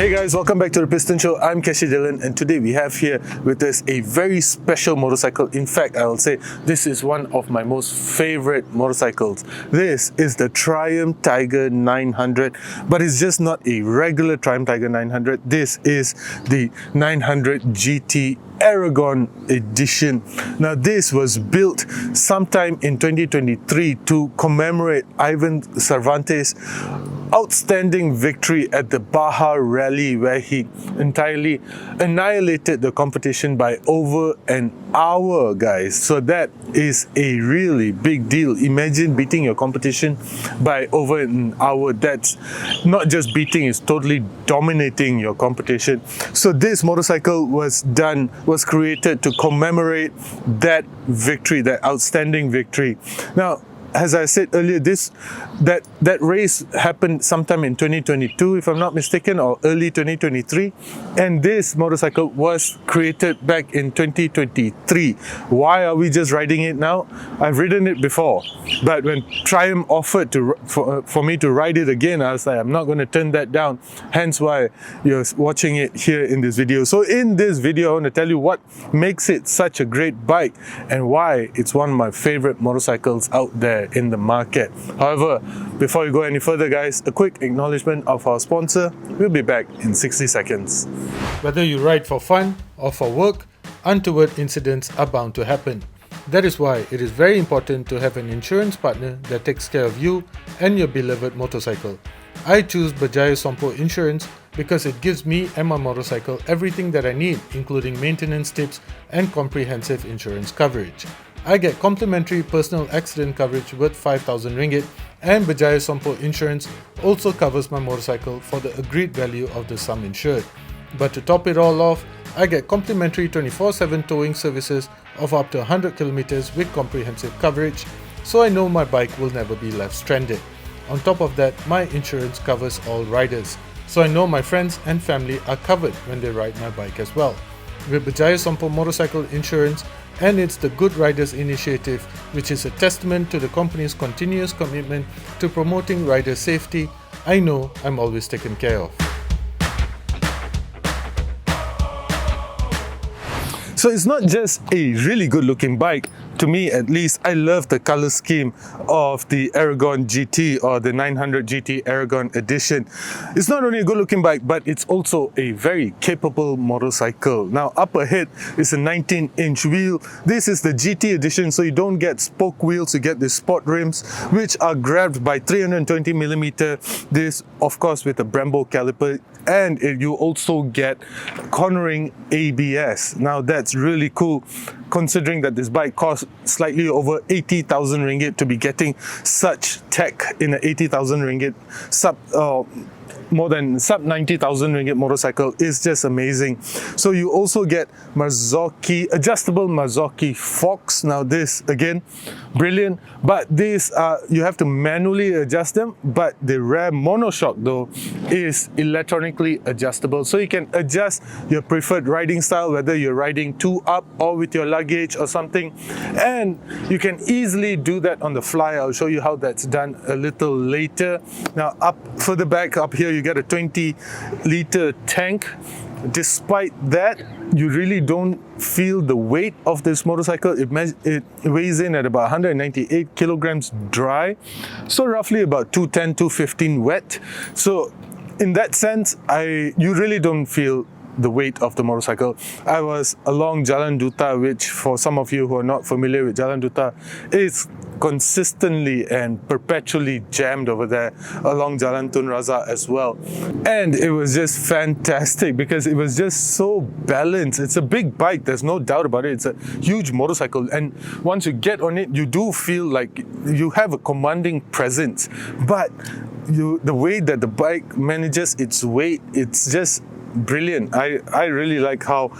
Hey guys, welcome back to the Piston Show. I'm Keshi Dylan, and today we have here with us a very special motorcycle. In fact, I will say this is one of my most favorite motorcycles. This is the Triumph Tiger 900, but it's just not a regular Triumph Tiger 900. This is the 900GT Aragon edition. Now this was built sometime in 2023 to commemorate Ivan Cervantes' outstanding victory at the Baja Rally, where he entirely annihilated the competition by over an hour, guys. So that is a really big deal. Imagine beating your competition by over an hour. That's not just beating, it's totally dominating your competition. So this motorcycle was created to commemorate that victory, that outstanding victory. Now, as I said earlier, that race happened sometime in 2022, if I'm not mistaken, or early 2023. And this motorcycle was created back in 2023. Why are we just riding it now? I've ridden it before, but when Triumph offered for me to ride it again, I was like, I'm not going to turn that down. Hence why you're watching it here in this video. So in this video, I want to tell you what makes it such a great bike and why it's one of my favorite motorcycles out there in the market. However, before we go any further, guys, a quick acknowledgement of our sponsor. We'll be back in 60 seconds. Whether you ride for fun or for work, untoward incidents are bound to happen. That is why it is very important to have an insurance partner that takes care of you and your beloved motorcycle. I choose Berjaya Sompo Insurance because it gives me and my motorcycle everything that I need, including maintenance tips and comprehensive insurance coverage. I get complimentary personal accident coverage worth 5,000 ringgit, and Berjaya Sompo Insurance also covers my motorcycle for the agreed value of the sum insured. But to top it all off, I get complimentary 24/7 towing services of up to 100 kilometers with comprehensive coverage, so I know my bike will never be left stranded. On top of that, my insurance covers all riders, so I know my friends and family are covered when they ride my bike as well. With Berjaya Sompo Motorcycle Insurance, and it's the Good Riders Initiative, which is a testament to the company's continuous commitment to promoting rider safety, I know I'm always taken care of. So it's not just a really good looking bike. To me, at least, I love the color scheme of the Aragon GT or the 900GT Aragon edition. It's not only a good looking bike, but it's also a very capable motorcycle. Now, up ahead is a 19-inch wheel. This is the GT edition, so you don't get spoke wheels, you get the sport rims, which are grabbed by 320mm. This, of course, with a Brembo caliper, and you also get cornering ABS. Now, that's really cool, considering that this bike costs slightly over 80,000 ringgit. To be getting such tech in an 80,000 ringgit more than sub 90,000 ringgit motorcycle is just amazing. So you also get adjustable Marzocchi forks. Now this, again, brilliant, but these you have to manually adjust them, but the rear monoshock though is electronically adjustable, so you can adjust your preferred riding style, whether you're riding two up or with your luggage or something, and you can easily do that on the fly. I'll show you how that's done a little later. Now further back up here, you get a 20-liter tank. Despite that, you really don't feel the weight of this motorcycle. It weighs in at about 198 kilograms dry, so roughly about 210, 215 wet. So in that sense, you really don't feel the weight of the motorcycle. I was along Jalan Duta, which for some of you who are not familiar with Jalan Duta, is consistently and perpetually jammed over there, along Jalan Tun Razak as well. And it was just fantastic because it was just so balanced. It's a big bike, there's no doubt about it. It's a huge motorcycle, and once you get on it, you do feel like you have a commanding presence. But the way that the bike manages its weight, it's just brilliant. I really like how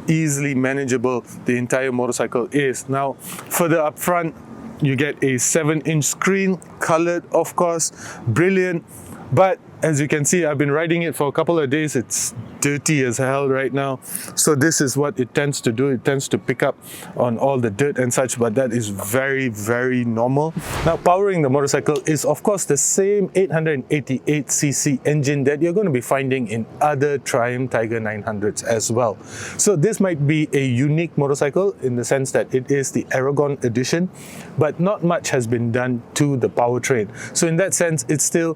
easily manageable the entire motorcycle is. Now, further up front, you get a 7-inch screen, colored, of course, brilliant. But as you can see, I've been riding it for a couple of days. It's dirty as hell right now. So this is what it tends to do. It tends to pick up on all the dirt and such, but that is very, very normal. Now, powering the motorcycle is of course the same 888cc engine that you're going to be finding in other Triumph Tiger 900s as well. So this might be a unique motorcycle in the sense that it is the Aragon edition, but not much has been done to the powertrain. So in that sense, it still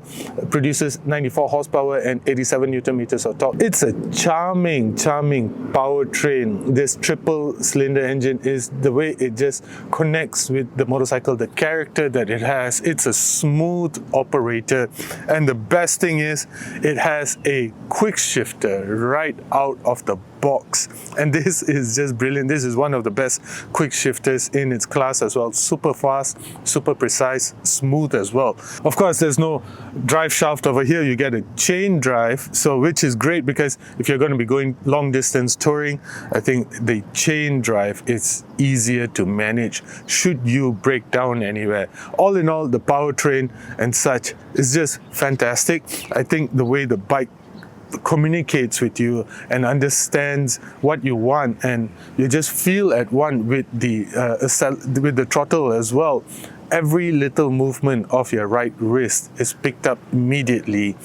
produces 94 horsepower and 87 Newton meters of torque. It's a charming powertrain. This triple cylinder engine is the way it just connects with the motorcycle, the character that it has. It's a smooth operator, and the best thing is it has a quick shifter right out of the box, and this is just brilliant. This is one of the best quick shifters in its class as well. Super fast, super precise, smooth as well. Of course, there's no drive shaft over here. You get a chain drive, so which is great because if you're going to be going long distance touring, I think the chain drive is easier to manage should you break down anywhere. All in all, the powertrain and such is just fantastic. I think the way the bike communicates with you and understands what you want, and you just feel at one with the throttle as well. Every little movement of your right wrist is picked up immediately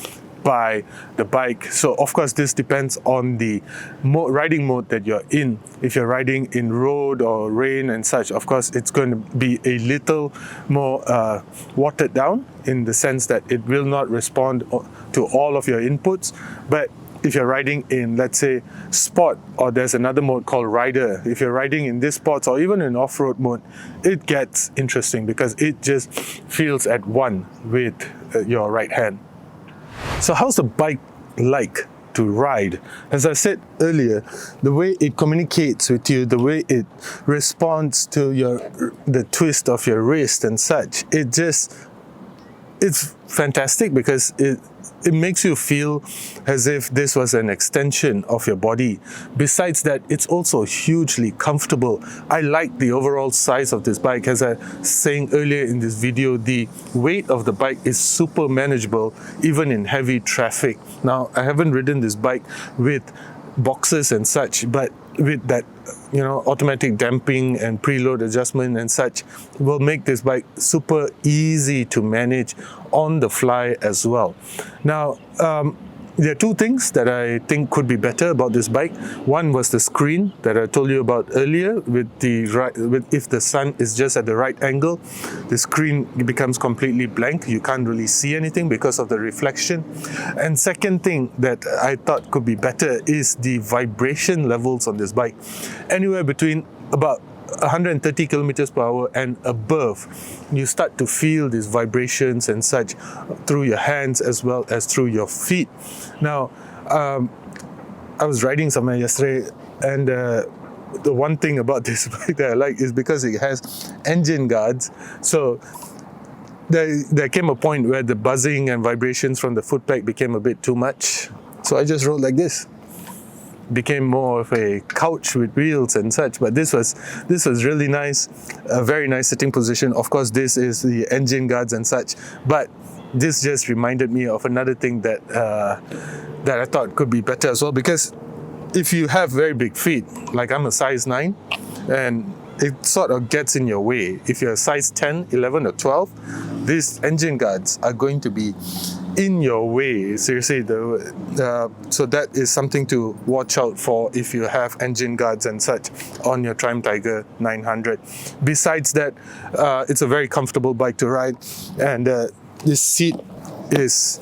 by the bike. So of course this depends on the riding mode that you're in. If you're riding in road or rain and such, of course it's going to be a little more watered down in the sense that it will not respond to all of your inputs. But if you're riding in, let's say, sport, or there's another mode called rider, if you're riding in this sports or even in off-road mode, it gets interesting because it just feels at one with your right hand. So how's the bike like to ride? As I said earlier, the way it communicates with you, the way it responds to the twist of your wrist and such, it's fantastic because it makes you feel as if this was an extension of your body. Besides that, it's also hugely comfortable. I like the overall size of this bike. As I was saying earlier in this video, the weight of the bike is super manageable even in heavy traffic. Now, I haven't ridden this bike with boxes and such, but with that automatic damping and preload adjustment and such will make this bike super easy to manage on the fly as well. Now, there are two things that I think could be better about this bike. One was the screen that I told you about earlier. If the sun is just at the right angle, the screen becomes completely blank. You can't really see anything because of the reflection. And second thing that I thought could be better is the vibration levels on this bike. Anywhere between about 130 kilometers per hour and above, you start to feel these vibrations and such through your hands as well as through your feet. Now, I was riding somewhere yesterday, and the one thing about this bike that I like is because it has engine guards. So there came a point where the buzzing and vibrations from the footpack became a bit too much. So I just rode like this. Became more of a couch with wheels and such, but this was really nice, a very nice sitting position. Of course, this is the engine guards and such, but this just reminded me of another thing that I thought could be better as well, because if you have very big feet, like I'm a size 9, and it sort of gets in your way. If you're a size 10, 11 or 12, these engine guards are going to be in your way, seriously. So that is something to watch out for if you have engine guards and such on your Triumph Tiger 900. Besides that, it's a very comfortable bike to ride, and this seat is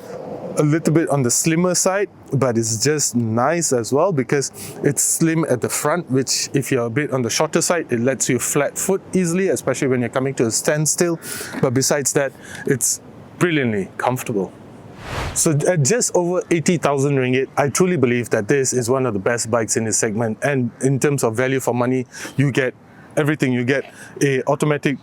a little bit on the slimmer side, but it's just nice as well because it's slim at the front, which if you're a bit on the shorter side, it lets you flat foot easily, especially when you're coming to a standstill. But besides that, it's brilliantly comfortable. So at just over 80,000 ringgit, I truly believe that this is one of the best bikes in this segment. And in terms of value for money, you get everything. You get a automatic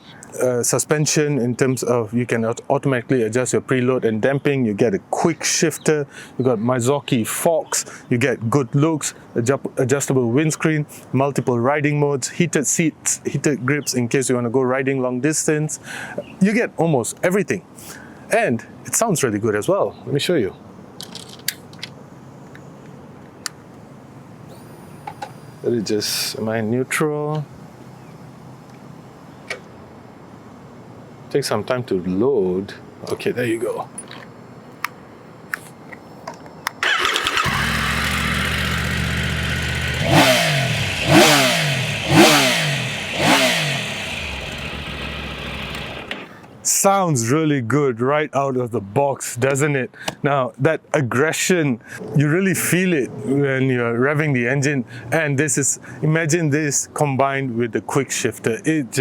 suspension in terms of you can automatically adjust your preload and damping. You get a quick shifter. You got Mizuki forks. You get good looks, adjustable windscreen, multiple riding modes, heated seats, heated grips in case you want to go riding long distance. You get almost everything. And it sounds really good as well. Let me show you. Let it just, am I neutral? Take some time to load. Okay, there you go. Sounds really good right out of the box, doesn't it? Now, that aggression, you really feel it when you're revving the engine. And this is, imagine this combined with the quick shifter. It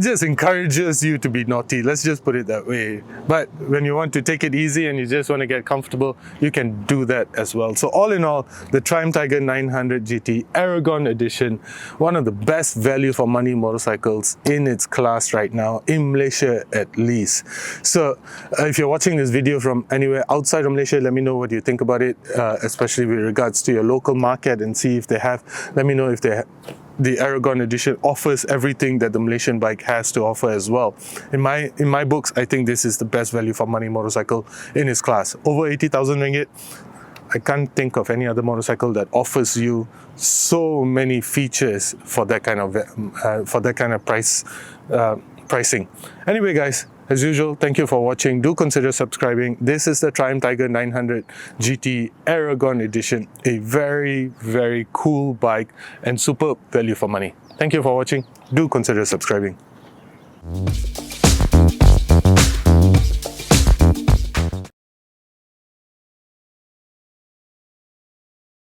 just encourages you to be naughty. Let's just put it that way. But when you want to take it easy and you just want to get comfortable, you can do that as well. So all in all, the Triumph Tiger 900 GT Aragon Edition, one of the best value for money motorcycles in its class right now, in Malaysia at least. So if you're watching this video from anywhere outside of Malaysia, let me know what you think about it, especially with regards to your local market, and see if they have, let me know if the Aragon Edition offers everything that the Malaysian bike has to offer as well. In my books, I think this is the best value for money motorcycle in its class. Over 80,000 ringgit. I can't think of any other motorcycle that offers you so many features for that kind of pricing. Anyway, guys, as usual, thank you for watching. Do consider subscribing. This is the Triumph Tiger 900 GT Aragon Edition, a very, very cool bike and superb value for money. Thank you for watching. Do consider subscribing.